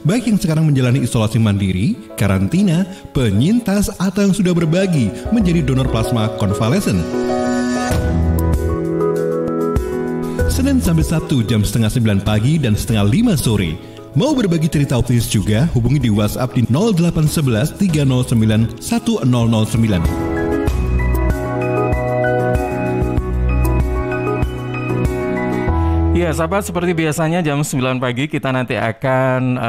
Baik yang sekarang menjalani isolasi mandiri, karantina, penyintas, atau yang sudah berbagi menjadi donor plasma konvalesen. Senin sampai Sabtu jam setengah 9 pagi dan setengah 5 sore. Mau berbagi cerita optimis juga, hubungi di WhatsApp di 0811 309 1009. Ya, sahabat, seperti biasanya jam 9 pagi kita nanti akan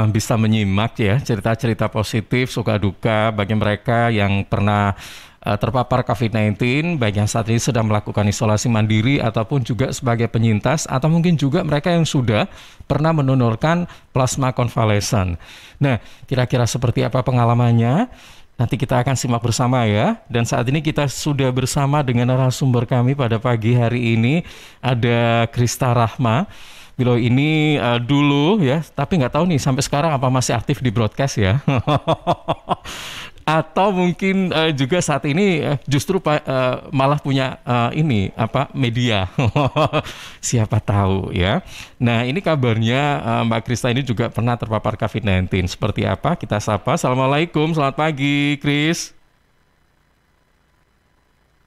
bisa menyimak ya cerita-cerita positif, suka duka bagi mereka yang pernah terpapar COVID-19, baik yang saat ini sedang melakukan isolasi mandiri ataupun juga sebagai penyintas, atau mungkin juga mereka yang sudah pernah mendonorkan plasma konvalesen. Nah, kira-kira seperti apa pengalamannya? Nanti kita akan simak bersama ya. Dan saat ini kita sudah bersama dengan narasumber kami pada pagi hari ini. Ada Krista Rahma. Beliau ini dulu ya, tapi nggak tahu nih sampai sekarang apa masih aktif di broadcast ya. Atau mungkin juga saat ini justru malah punya media. Siapa tahu ya. Nah, ini kabarnya Mbak Krista ini juga pernah terpapar COVID-19. Seperti apa? Kita sapa. Assalamualaikum, selamat pagi, Kris.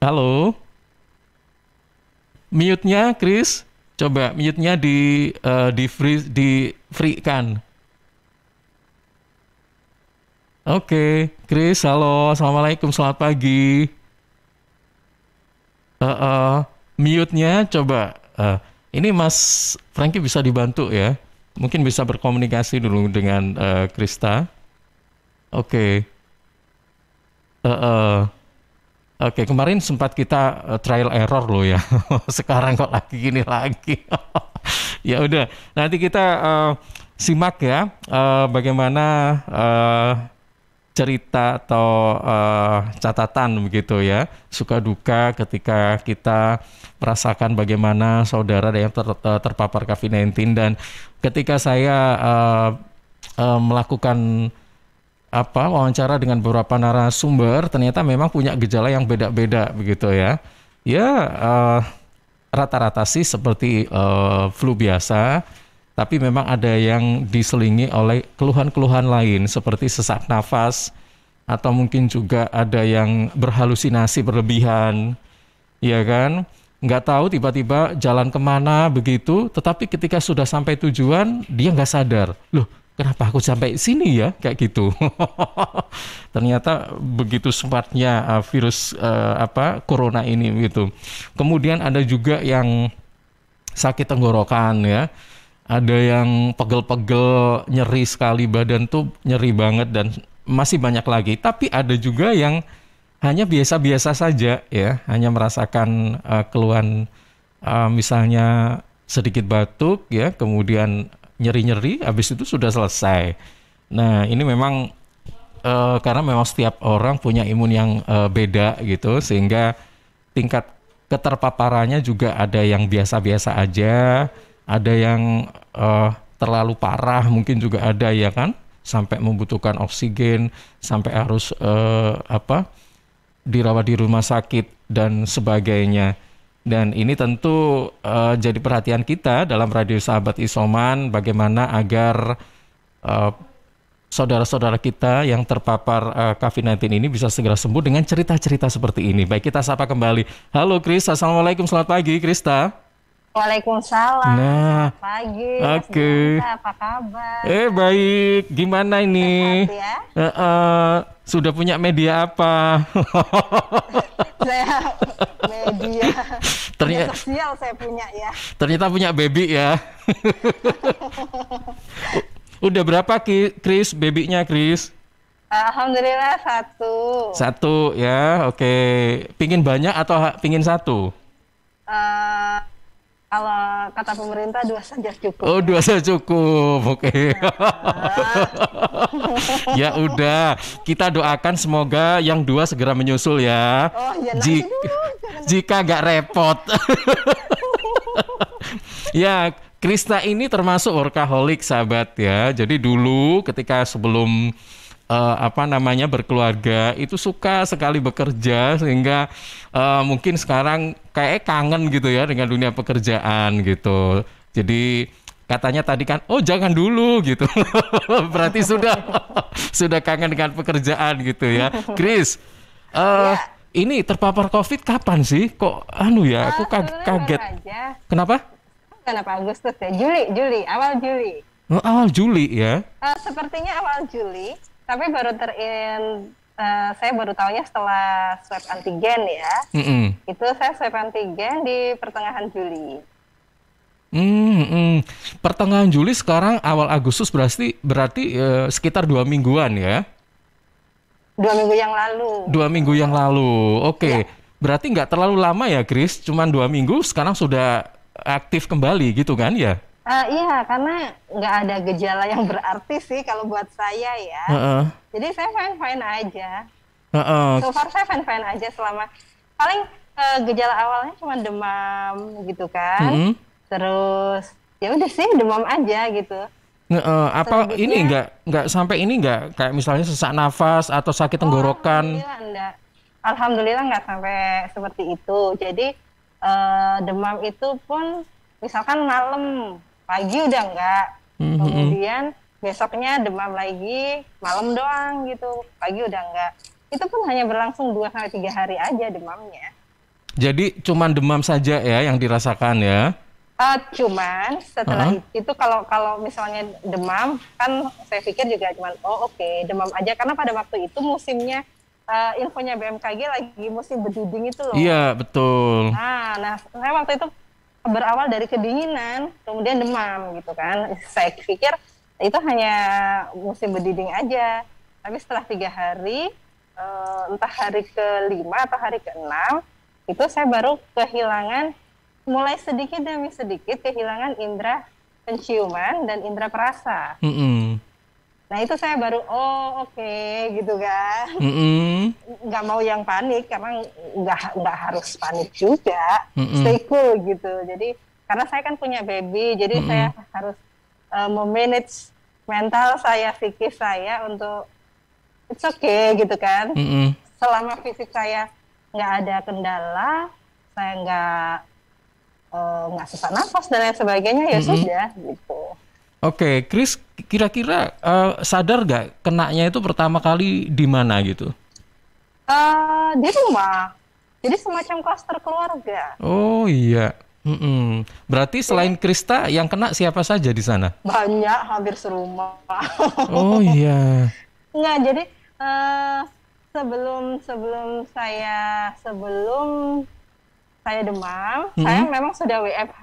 Halo. Mute-nya, Kris. Coba mute-nya di free kan. Oke, Kris, halo, assalamualaikum, selamat pagi. Mute-nya coba. Ini Mas Franky bisa dibantu ya. Mungkin bisa berkomunikasi dulu dengan Krista. Oke. Oke, kemarin sempat kita trial error loh ya. Sekarang kok lagi gini lagi. Ya udah, nanti kita simak ya bagaimana cerita atau catatan begitu ya, suka duka ketika kita merasakan bagaimana saudara yang terpapar COVID-19. Dan ketika saya melakukan wawancara dengan beberapa narasumber, ternyata memang punya gejala yang beda-beda begitu ya. Ya rata-rata sih seperti flu biasa, tapi memang ada yang diselingi oleh keluhan-keluhan lain seperti sesak nafas, atau mungkin juga ada yang berhalusinasi berlebihan, ya kan? Nggak tahu tiba-tiba jalan kemana begitu, tetapi ketika sudah sampai tujuan, dia nggak sadar. Loh, kenapa aku sampai sini ya? Kayak gitu. Ternyata begitu sempatnya virus corona ini gitu. Kemudian ada juga yang sakit tenggorokan ya. Ada yang pegel-pegel, nyeri sekali, badan tuh nyeri banget, dan masih banyak lagi. Tapi ada juga yang hanya biasa-biasa saja ya, hanya merasakan keluhan misalnya sedikit batuk ya, kemudian nyeri-nyeri, habis itu sudah selesai. Nah, ini memang karena memang setiap orang punya imun yang beda gitu, sehingga tingkat keterpaparannya juga ada yang biasa-biasa aja, ada yang terlalu parah, mungkin juga ada ya kan, sampai membutuhkan oksigen, sampai harus dirawat di rumah sakit dan sebagainya. Dan ini tentu jadi perhatian kita dalam Radio Sahabat Isoman, bagaimana agar saudara-saudara kita yang terpapar COVID-19 ini bisa segera sembuh dengan cerita-cerita seperti ini. Baik, kita sapa kembali. Halo Kris, assalamualaikum, selamat pagi Krista. Waalaikumsalam. Nah, pagi. Oke. Apa kabar? Baik. Gimana ini? Sehat ya? Sudah punya media apa? Saya media. Ternyata sosial saya punya ya. Ternyata punya baby ya. Udah berapa Kris babynya Kris? Alhamdulillah satu ya. Oke. Pingin banyak atau pingin satu? Kalau kata pemerintah 2 saja cukup. Oh, 2 saja cukup. Oke. Ya udah, kita doakan semoga yang 2 segera menyusul ya. Oh iya, jika nggak repot. Ya, Krista ini termasuk workaholic sahabat ya. Jadi dulu ketika sebelum berkeluarga itu suka sekali bekerja, sehingga mungkin sekarang kayak kangen gitu ya dengan dunia pekerjaan gitu. Jadi Katanya tadi kan, oh jangan dulu gitu. Berarti sudah kangen dengan pekerjaan gitu ya. Chris, ini terpapar COVID kapan sih? Kok aku kaget. Aja. Kenapa? Kenapa Agustus ya? Juli, awal Juli. Oh, awal Juli ya? Sepertinya awal Juli, tapi saya baru tahunya setelah swab antigen ya. Itu saya swab antigen di pertengahan Juli. Pertengahan Juli sekarang awal Agustus berarti sekitar 2 mingguan ya? 2 minggu yang lalu. 2 minggu yang lalu, oke. Ya. Berarti nggak terlalu lama ya, Chris? Cuman 2 minggu, sekarang sudah aktif kembali gitu kan ya? Iya, karena nggak ada gejala yang berarti sih kalau buat saya ya. Jadi saya fine-fine aja. So far saya fine-fine aja selama paling gejala awalnya cuma demam gitu kan. Terus ya udah sih demam aja gitu. Apa ini nggak sampai ini nggak kayak misalnya sesak nafas atau sakit tenggorokan? Alhamdulillah nggak sampai seperti itu. Jadi demam itu pun misalkan malam, pagi udah nggak. Kemudian besoknya demam lagi, malam doang gitu, pagi udah nggak. Itu pun hanya berlangsung 2-3 hari aja demamnya. Jadi cuman demam saja ya yang dirasakan ya? Cuman setelah itu kalau misalnya demam kan saya pikir juga cuman demam aja karena pada waktu itu musimnya infonya BMKG lagi musim berdiding itu loh. Iya betul. Nah saya waktu itu berawal dari kedinginan kemudian demam gitu kan. Saya pikir itu hanya musim berdiding aja. Tapi setelah 3 hari entah hari ke-5 atau hari ke-6 itu saya baru kehilangan mulai sedikit demi sedikit kehilangan indera penciuman dan indera perasa. Nah itu saya baru gitu kan. Nggak mau yang panik karena nggak harus panik juga. Stay cool gitu. Jadi karena saya kan punya baby, jadi saya harus memanage mental saya, psikis saya untuk it's okay gitu kan. Selama fisik saya nggak ada kendala, saya nggak sesak nafas dan lain sebagainya ya sudah gitu. Oke, Chris, kira-kira sadar nggak kenanya itu pertama kali di mana gitu? Di rumah, jadi semacam klaster keluarga. Oh iya, berarti selain Krista yang kena siapa saja di sana? Banyak, hampir serumah. Oh iya. Nggak, jadi sebelum saya demam, saya memang sudah WFH.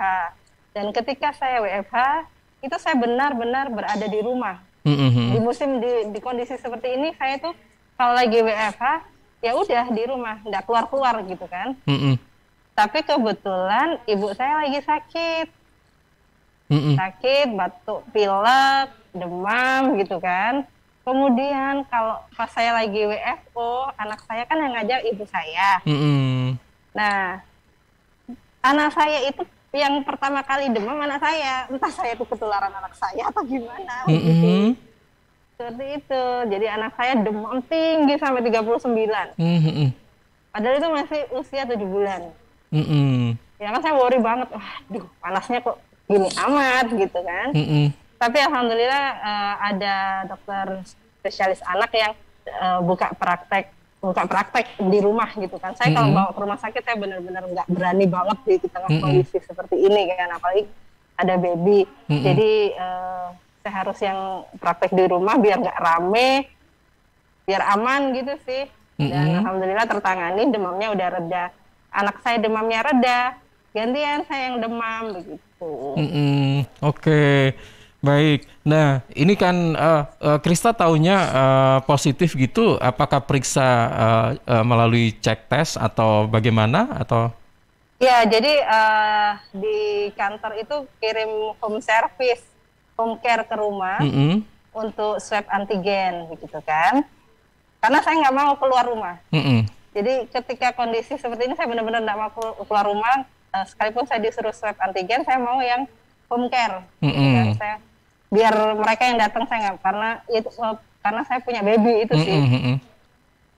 Dan ketika saya WFH, itu saya benar-benar berada di rumah. Di musim di kondisi seperti ini, saya tuh kalau lagi WFH, ya udah di rumah, nggak keluar-keluar gitu kan. Tapi kebetulan ibu saya lagi sakit. Sakit, batuk, pilek, demam gitu kan. Kemudian kalau pas saya lagi WFO, anak saya kan yang ngajak ibu saya. Nah, anak saya itu yang pertama kali demam anak saya, entah saya itu ketularan anak saya atau gimana gitu. Seperti itu. Jadi anak saya demam tinggi sampai 39. Padahal itu masih usia 7 bulan. Ya kan saya worry banget. Waduh, panasnya kok gini amat gitu kan. Tapi alhamdulillah ada dokter spesialis anak yang buka praktek di rumah gitu kan. Saya kalau bawa ke rumah sakit saya benar-benar nggak berani banget di tengah kondisi seperti ini kan, apalagi ada baby. Jadi saya harus yang praktek di rumah biar nggak rame, biar aman gitu sih. Dan alhamdulillah tertangani, demamnya udah reda. Anak saya demamnya reda, gantian saya yang demam begitu. Oke. Baik, nah ini kan Krista taunya positif gitu, apakah periksa melalui cek tes atau bagaimana atau? Ya, jadi di kantor itu kirim home service, home care ke rumah untuk swab antigen gitu kan. Karena saya nggak mau keluar rumah. Jadi ketika kondisi seperti ini saya benar-benar nggak mau keluar rumah, sekalipun saya disuruh swab antigen, saya mau yang home care. Gitu kan. Saya biar mereka yang datang, saya nggak, karena saya punya baby itu sih.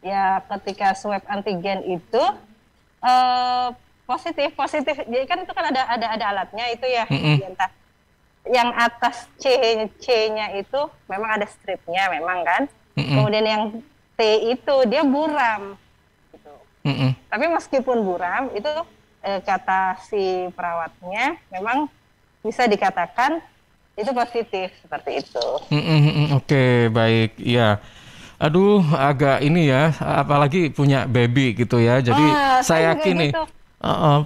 Ya ketika swab antigen itu positif, jadi kan itu kan ada alatnya itu ya, entah yang atas C-nya itu memang ada stripnya memang kan. Kemudian yang T itu dia buram. Gitu. Tapi meskipun buram itu kata si perawatnya memang bisa dikatakan itu positif seperti itu. Oke, baik. Ya. Aduh, agak ini ya, apalagi punya baby gitu ya. Jadi saya yakin nih, gitu.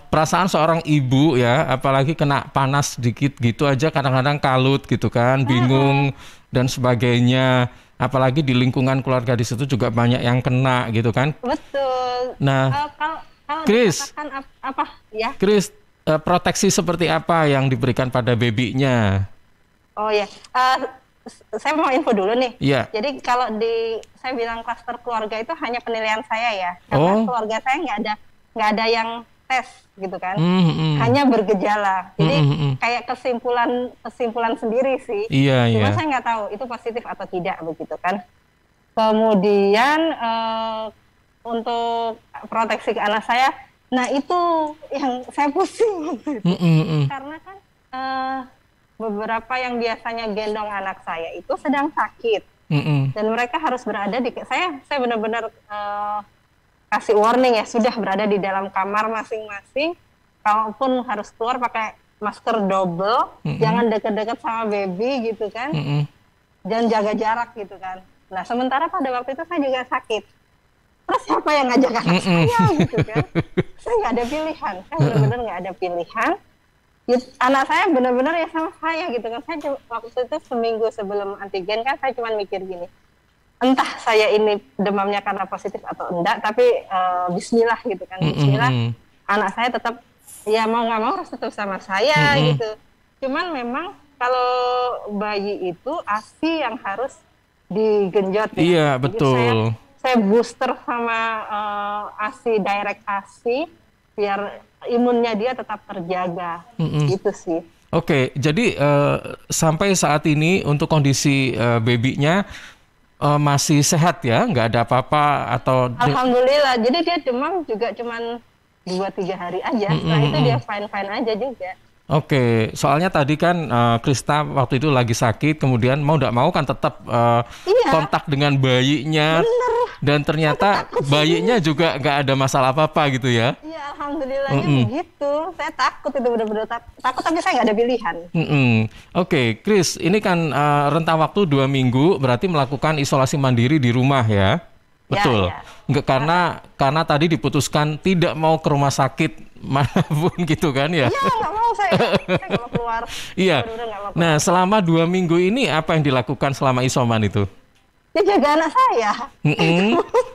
Perasaan seorang ibu ya, apalagi kena panas dikit gitu aja kadang-kadang kalut gitu kan, bingung dan sebagainya. Apalagi di lingkungan keluarga di situ juga banyak yang kena gitu kan. Betul. Nah, kalau Chris, apa ya? Chris, proteksi seperti apa yang diberikan pada babynya? Oh ya. Saya mau info dulu nih. Yeah. Jadi kalau saya bilang klaster keluarga itu hanya penilaian saya ya, karena keluarga saya nggak ada yang tes gitu kan, hanya bergejala. Jadi kayak kesimpulan sendiri sih. Cuma saya nggak tahu itu positif atau tidak begitu kan. Kemudian untuk proteksi ke anak saya, nah itu yang saya pusing gitu. Karena kan beberapa yang biasanya gendong anak saya itu sedang sakit dan mereka harus berada di saya benar-benar kasih warning ya, sudah berada di dalam kamar masing-masing, kalaupun harus keluar pakai masker double, jangan deket-deket sama baby gitu kan, dan jaga jarak gitu kan. Nah sementara pada waktu itu saya juga sakit, terus siapa yang ngajak anak saya gitu kan, saya nggak ada pilihan, saya benar-benar nggak ada pilihan. Anak saya benar-benar ya sama saya gitu kan. Saya waktu itu seminggu sebelum antigen kan saya cuma mikir gini, entah saya ini demamnya karena positif atau enggak, tapi bismillah gitu kan, bismillah anak saya tetap ya mau nggak mau harus tetap sama saya gitu. Cuman memang kalau bayi itu ASI yang harus digenjot ya. Iya betul. Saya booster sama ASI, direct ASI biar imunnya dia tetap terjaga, gitu sih. Oke, jadi sampai saat ini untuk kondisi babynya masih sehat ya, nggak ada apa-apa atau? Alhamdulillah, jadi dia demam juga cuman 2-3 hari aja, setelah itu dia fine-fine aja juga. Oke, soalnya tadi kan Krista waktu itu lagi sakit, kemudian mau nggak mau kan tetap kontak dengan bayinya. Bener. Dan ternyata bayinya juga nggak ada masalah apa-apa gitu ya? Iya, alhamdulillahnya begitu. Saya takut itu benar-benar takut, tapi saya nggak ada pilihan. Oke, Chris, ini kan rentang waktu 2 minggu, berarti melakukan isolasi mandiri di rumah ya? Betul. Ya. Nggak, karena tadi diputuskan tidak mau ke rumah sakit manapun gitu kan ya? Iya, nggak mau saya nggak mau keluar. Iya. Nah, selama 2 minggu ini apa yang dilakukan selama isoman itu? Dia jaga anak saya.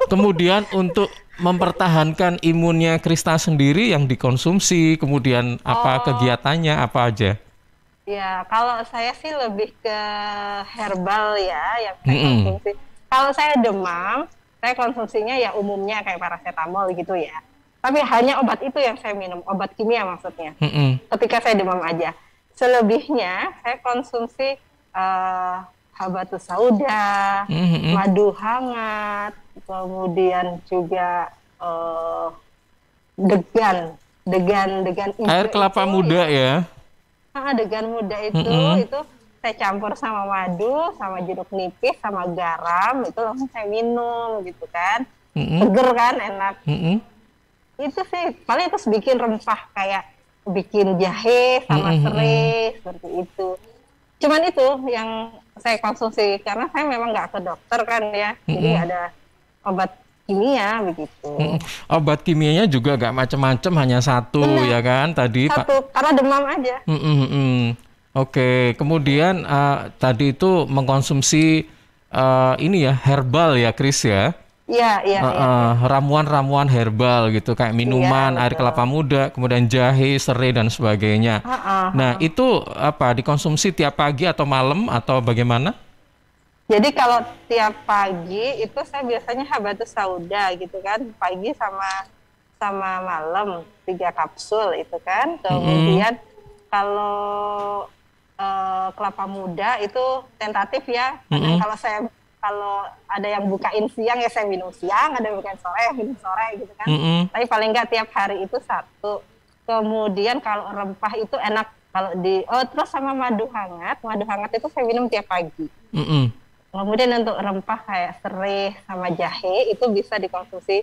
Kemudian untuk mempertahankan imunnya Krista sendiri yang dikonsumsi, kemudian apa kegiatannya, apa aja? Ya, kalau saya sih lebih ke herbal ya yang saya konsumsi. Kalau saya demam, saya konsumsinya ya umumnya kayak paracetamol gitu ya. Tapi hanya obat itu yang saya minum, obat kimia maksudnya. Ketika saya demam aja. Selebihnya saya konsumsi habatus sauda, madu hangat, kemudian juga degan air kelapa muda ya. Degan muda itu saya campur sama madu, sama jeruk nipis, sama garam, itu langsung saya minum gitu kan. Seger kan, enak. Itu sih paling terus bikin rempah kayak bikin jahe sama serai seperti itu. Cuman itu yang saya konsumsi karena saya memang nggak ke dokter kan ya, jadi ada obat kimia begitu. Obat kimianya juga nggak macam-macam, hanya satu. Benar. Ya kan tadi satu, karena demam aja. Oke, kemudian tadi itu mengkonsumsi ini ya herbal ya Chris ya? Iya. Ramuan-ramuan herbal gitu kayak minuman, air kelapa muda, kemudian jahe, serai dan sebagainya. Nah itu apa dikonsumsi tiap pagi atau malam atau bagaimana? Jadi kalau tiap pagi itu saya biasanya habatus sauda gitu kan, pagi sama malam 3 kapsul itu kan. Kemudian kalau kelapa muda itu tentatif ya. Kalau ada yang bukain siang ya saya minum siang, ada yang bukain sore ya minum sore gitu kan. Tapi paling nggak tiap hari itu 1. Kemudian kalau rempah itu enak Terus sama madu hangat itu saya minum tiap pagi. Kemudian untuk rempah kayak serai sama jahe itu bisa dikonsumsi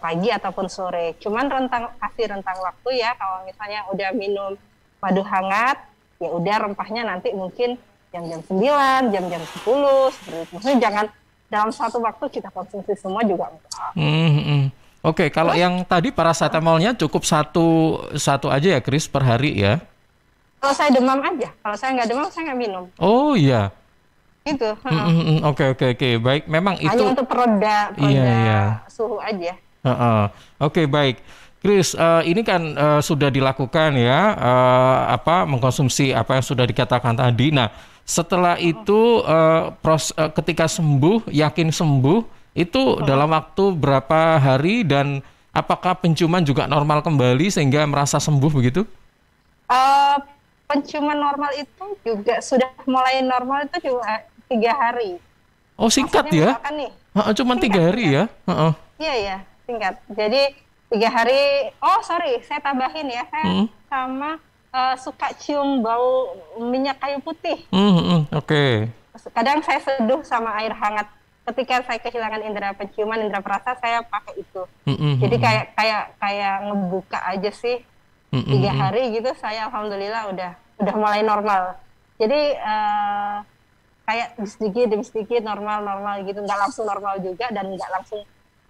pagi ataupun sore. Cuman kasih rentang waktu ya, kalau misalnya udah minum madu hangat, ya udah rempahnya nanti mungkin jam-jam 9, jam-jam 10, seperti itu. Maksudnya jangan dalam satu waktu kita konsumsi semua juga enggak. Oke, kalau yang tadi paracetamolnya cukup satu aja ya, Kris, per hari ya? Kalau saya demam aja, kalau saya nggak demam saya nggak minum. Oh iya. Gitu. Oke, baik. Memang itu hanya untuk pereda suhu aja. Oke, baik. Kris, ini kan sudah dilakukan ya, mengkonsumsi apa yang sudah dikatakan tadi. Nah, setelah itu ketika yakin sembuh, itu dalam waktu berapa hari dan apakah penciuman juga normal kembali sehingga merasa sembuh begitu? Penciuman normal itu juga sudah mulai normal itu juga 3 hari. Oh, singkat. Maksudnya, ya? Cuma 3 hari ya? Iya, singkat. Jadi 3 hari. Saya tambahin ya. Saya sama suka cium bau minyak kayu putih. Oke. Kadang saya seduh sama air hangat. Ketika saya kehilangan indera penciuman, indera perasa, saya pakai itu. Jadi kayak ngebuka aja sih. 3 hari gitu, saya alhamdulillah udah mulai normal. Jadi kayak demi sedikit normal gitu, nggak langsung normal juga dan nggak langsung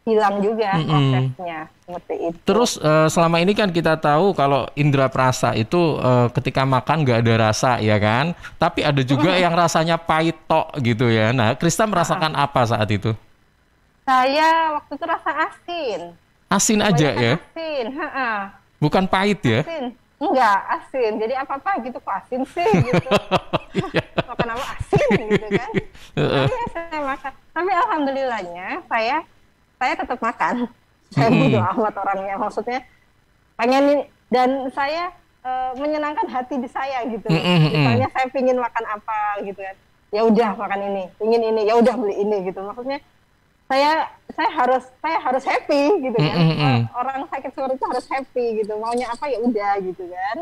hilang juga prosesnya seperti itu. Terus selama ini kan kita tahu kalau indera perasa itu ketika makan nggak ada rasa ya kan, tapi ada juga yang rasanya pahit tok gitu ya. Nah, Krista merasakan apa saat itu? Saya waktu itu rasa asin. Asin aja ya? Asin, bukan pahit ya? Asin. Enggak, asin. Jadi apa-apa gitu kok asin sih gitu. Makan apa asin gitu kan. Tapi saya makan. Tapi alhamdulillahnya saya tetap makan. Saya bodo amat orangnya. Maksudnya pengen ini. Dan saya menyenangkan hati di saya gitu. Misalnya saya pingin makan apa gitu kan. Ya udah makan ini. Pingin ini. Ya udah beli ini gitu. Maksudnya saya harus happy gitu kan. Orang sakit seperti itu harus happy gitu. Maunya apa ya udah gitu kan.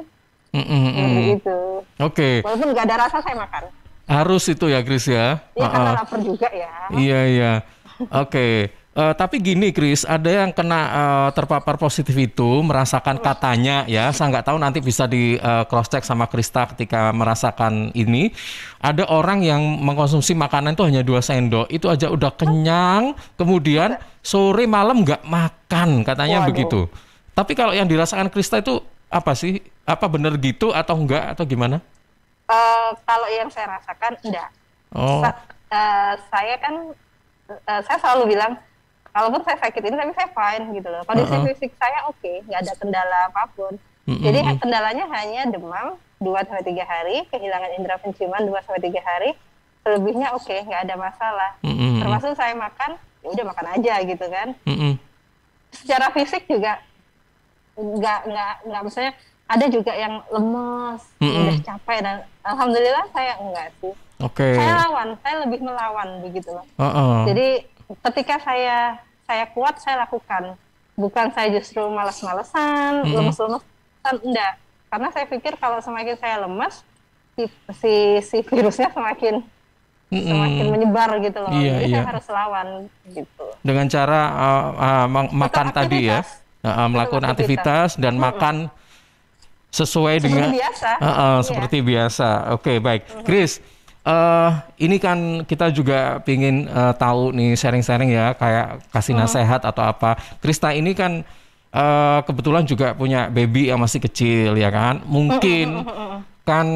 Gitu. Oke. Walaupun nggak ada rasa saya makan. Harus itu ya, Kris ya. Iya, karena lapar juga ya. Iya. Oke. Tapi gini, Kris, ada yang kena terpapar positif itu merasakan katanya ya, saya nggak tahu nanti bisa di cross check sama Krista ketika merasakan ini. Ada orang yang mengkonsumsi makanan itu hanya 2 sendok, itu aja udah kenyang, kemudian sore malam nggak makan, katanya begitu. Tapi kalau yang dirasakan Krista itu apa sih? Apa benar gitu atau enggak atau gimana? Kalau yang saya rasakan enggak. Saya selalu bilang, kalaupun saya sakit ini tapi saya fine gitu loh. Kondisi fisik saya oke, nggak ada kendala apapun. Jadi kendalanya hanya demam 2-3 hari, kehilangan indera penciuman 2-3 hari, selebihnya oke, nggak ada masalah. Termasuk saya makan, ya udah makan aja gitu kan. Secara fisik juga nggak maksudnya ada juga yang lemes, udah capek dan alhamdulillah saya enggak sih. Saya lebih melawan begitu loh. Jadi ketika saya kuat, saya lakukan. Bukan saya justru malas-malesan, lemes-lemesan, enggak. Karena saya pikir kalau semakin saya lemas, si virusnya semakin menyebar gitu loh. Jadi saya harus lawan gitu. Dengan cara makan tadi ya, melakukan aktivitas dan makan sesuai dengan seperti biasa. Oke, baik. Kris, ini kan kita juga pingin tahu nih sharing-sharing ya, kayak kasih nasihat atau apa. Krista ini kan kebetulan juga punya baby yang masih kecil ya kan. Mungkin kan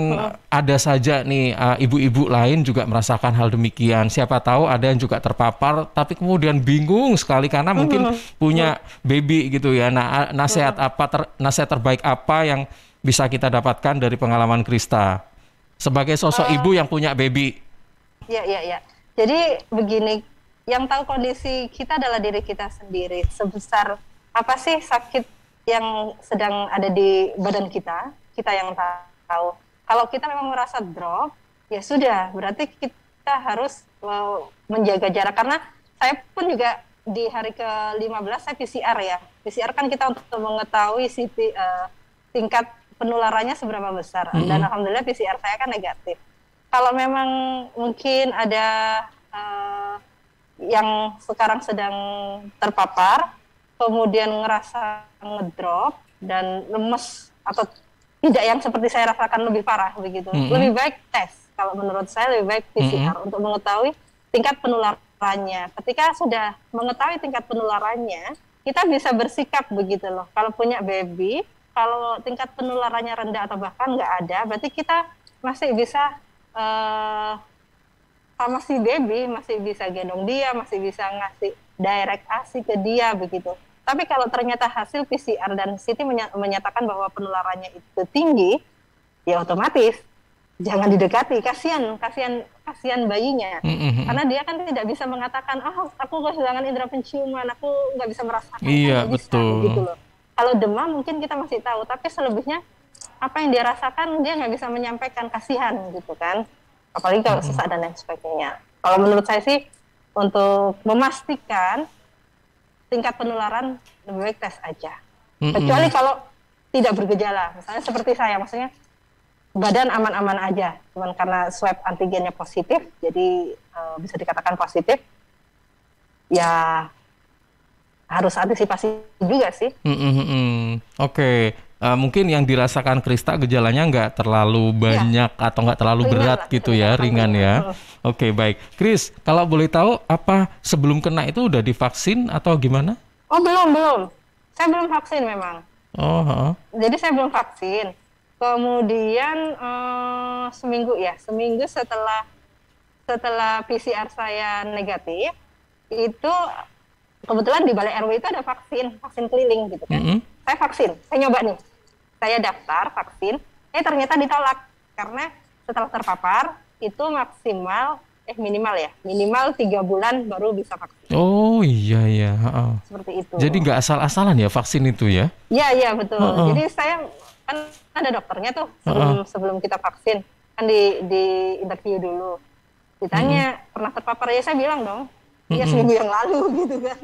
ada saja nih ibu-ibu lain juga merasakan hal demikian. Siapa tahu ada yang juga terpapar tapi kemudian bingung sekali karena mungkin punya baby gitu ya. Nah, nasihat terbaik apa yang bisa kita dapatkan dari pengalaman Krista sebagai sosok ibu yang punya baby? Iya. Jadi begini, yang tahu kondisi kita adalah diri kita sendiri. Sebesar apa sih sakit yang sedang ada di badan kita yang tahu. Kalau kita memang merasa drop, ya sudah, berarti kita harus menjaga jarak. Karena saya pun juga di hari ke-15 saya PCR ya. PCR kan kita untuk mengetahui tingkat penularannya seberapa besar. Dan alhamdulillah PCR saya kan negatif. Kalau memang mungkin ada yang sekarang sedang terpapar, kemudian ngerasa ngedrop dan lemes atau tidak yang seperti saya rasakan lebih parah begitu, lebih baik tes. Kalau menurut saya lebih baik PCR untuk mengetahui tingkat penularannya. Ketika sudah mengetahui tingkat penularannya, kita bisa bersikap begitu loh. Kalau punya baby, kalau tingkat penularannya rendah atau bahkan nggak ada, berarti kita masih bisa sama si baby, masih bisa gendong dia, masih bisa ngasih direct ASI ke dia begitu. Tapi kalau ternyata hasil PCR dan CT menyatakan bahwa penularannya itu tinggi, ya otomatis jangan didekati, kasihan bayinya. Karena dia kan tidak bisa mengatakan, aku kehilangan indera penciuman, aku nggak bisa merasakan. Iya, betul. Gitu loh. Kalau demam mungkin kita masih tahu, tapi selebihnya apa yang dia rasakan dia nggak bisa menyampaikan, kasihan gitu kan. Apalagi kalau sesak dan lain sebagainya. Kalau menurut saya sih, untuk memastikan tingkat penularan lebih baik tes aja. Kecuali kalau tidak bergejala, misalnya seperti saya, maksudnya badan aman-aman aja, cuman karena swab antigennya positif, jadi bisa dikatakan positif, ya harus antisipasi juga sih. Oke. Mungkin yang dirasakan Krista gejalanya nggak terlalu banyak atau nggak terlalu berat gitu ya, ringan ya. Oke, baik. Kris, kalau boleh tahu apa sebelum kena itu udah divaksin atau gimana? Oh, belum. Saya belum vaksin memang. Jadi saya belum vaksin. Kemudian seminggu setelah PCR saya negatif, itu kebetulan di Balai RW itu ada vaksin keliling gitu kan. Saya vaksin, saya nyoba nih. Saya daftar vaksin, ternyata ditolak karena setelah terpapar itu minimal 3 bulan baru bisa vaksin. Oh iya. Seperti itu. Jadi nggak asal-asalan ya vaksin itu ya? Iya betul. Jadi saya kan ada dokternya tuh sebelum kita vaksin, kan di interview dulu. Ditanya pernah terpapar, ya saya bilang dong, ya seminggu yang lalu gitu kan.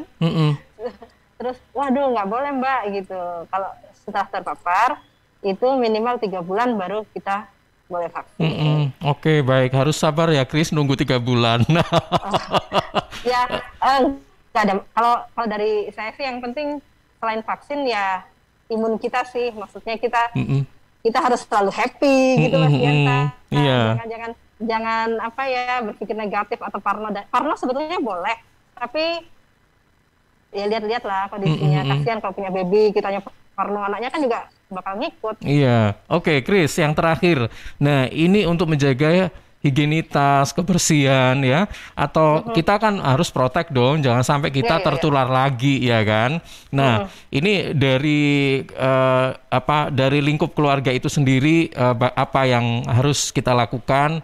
Terus, waduh nggak boleh mbak gitu. Kalau setelah terpapar, itu minimal 3 bulan baru kita boleh vaksin. Oke, baik. Harus sabar ya, Kris, nunggu 3 bulan. Nggak ada. Kalau dari saya sih yang penting selain vaksin ya imun kita sih. Maksudnya kita harus selalu happy gitu Mas Yanta. Jangan berpikir negatif atau parno. Parno sebetulnya boleh, tapi ya lihat-lihat lah kondisinya. Kasihan kalau punya baby, kitanya parno, anaknya kan juga bakal ngikut. Iya. Oke, Kris, yang terakhir. Nah, ini untuk menjaga higienitas, kebersihan ya, atau kita kan harus protek dong, jangan sampai kita tertular lagi ya kan. Nah, ini dari dari lingkup keluarga itu sendiri, apa yang harus kita lakukan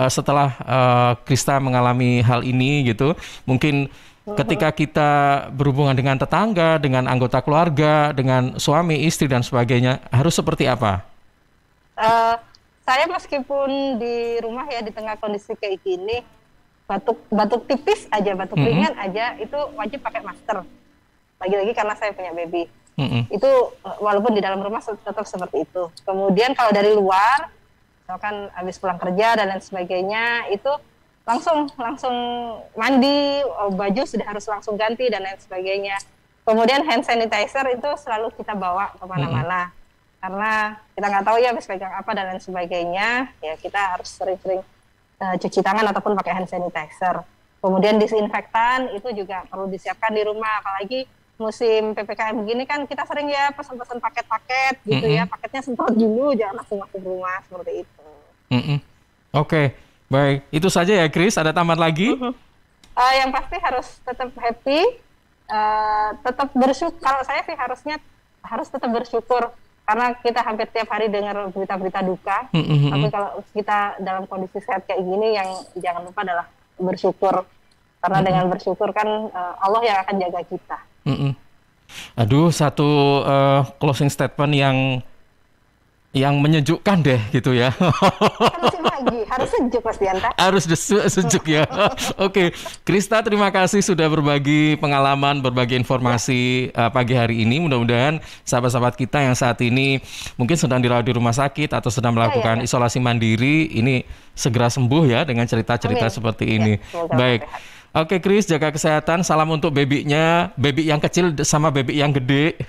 setelah Krista mengalami hal ini gitu. Mungkin ketika kita berhubungan dengan tetangga, dengan anggota keluarga, dengan suami, istri dan sebagainya, harus seperti apa? Saya meskipun di rumah ya di tengah kondisi kayak gini, batuk tipis aja, batuk ringan aja, itu wajib pakai masker. Lagi-lagi karena saya punya baby. Itu walaupun di dalam rumah tetap seperti itu. Kemudian kalau dari luar, misalkan habis pulang kerja dan lain sebagainya, itu langsung mandi, baju sudah harus langsung ganti dan lain sebagainya. Kemudian hand sanitizer itu selalu kita bawa kemana-mana. Karena kita nggak tahu ya habis pegang apa dan lain sebagainya, ya kita harus sering-sering cuci tangan ataupun pakai hand sanitizer. Kemudian disinfektan itu juga perlu disiapkan di rumah, apalagi musim PPKM begini kan kita sering ya pesan-pesan paket-paket gitu ya, paketnya semprot dulu, jangan langsung masuk rumah seperti itu. Oke. Baik, itu saja ya Kris, ada tambahan lagi? Yang pasti harus tetap happy, tetap bersyukur. Kalau saya sih harus tetap bersyukur, karena kita hampir tiap hari dengar berita-berita duka. Tapi kalau kita dalam kondisi sehat kayak gini, yang jangan lupa adalah bersyukur. Karena dengan bersyukur kan Allah yang akan jaga kita. Aduh, satu closing statement yang menyejukkan deh gitu ya. Harus sejuk Mas Dianta. Harus sejuk ya. Oke, Krista terima kasih sudah berbagi pengalaman, berbagi informasi pagi hari ini. Mudah-mudahan sahabat-sahabat kita yang saat ini mungkin sedang dirawat di rumah sakit atau sedang melakukan isolasi mandiri ini segera sembuh ya dengan cerita-cerita seperti ini. Baik. Oke, Kris, jaga kesehatan. Salam untuk babynya, baby yang kecil sama baby yang gede.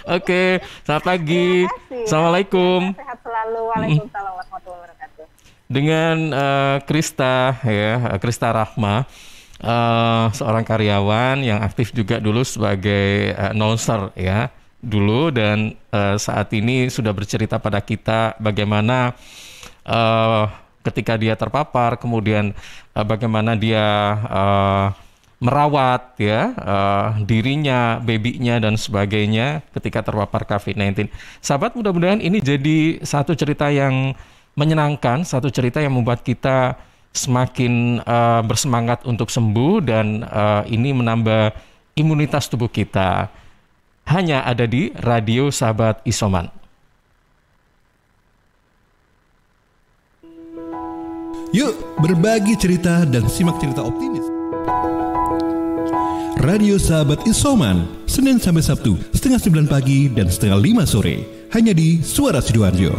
Oke, selamat pagi. Assalamualaikum. Sehat selalu. Waalaikumsalam warahmatullahi wabarakatuh. Dengan Krista ya, Krista Rahma, seorang karyawan yang aktif juga dulu sebagai announcer ya dulu, dan saat ini sudah bercerita pada kita bagaimana ketika dia terpapar, kemudian bagaimana dia merawat ya dirinya, babynya dan sebagainya ketika terpapar COVID-19. Sahabat, mudah-mudahan ini jadi satu cerita yang menyenangkan, satu cerita yang membuat kita semakin bersemangat untuk sembuh, dan ini menambah imunitas tubuh kita. Hanya ada di Radio Sahabat Isoman. Yuk berbagi cerita dan simak cerita optimis. Radio Sahabat Isoman, Senin sampai Sabtu, 8:30 pagi dan 8:30 sore. Hanya di Suara Sidoarjo.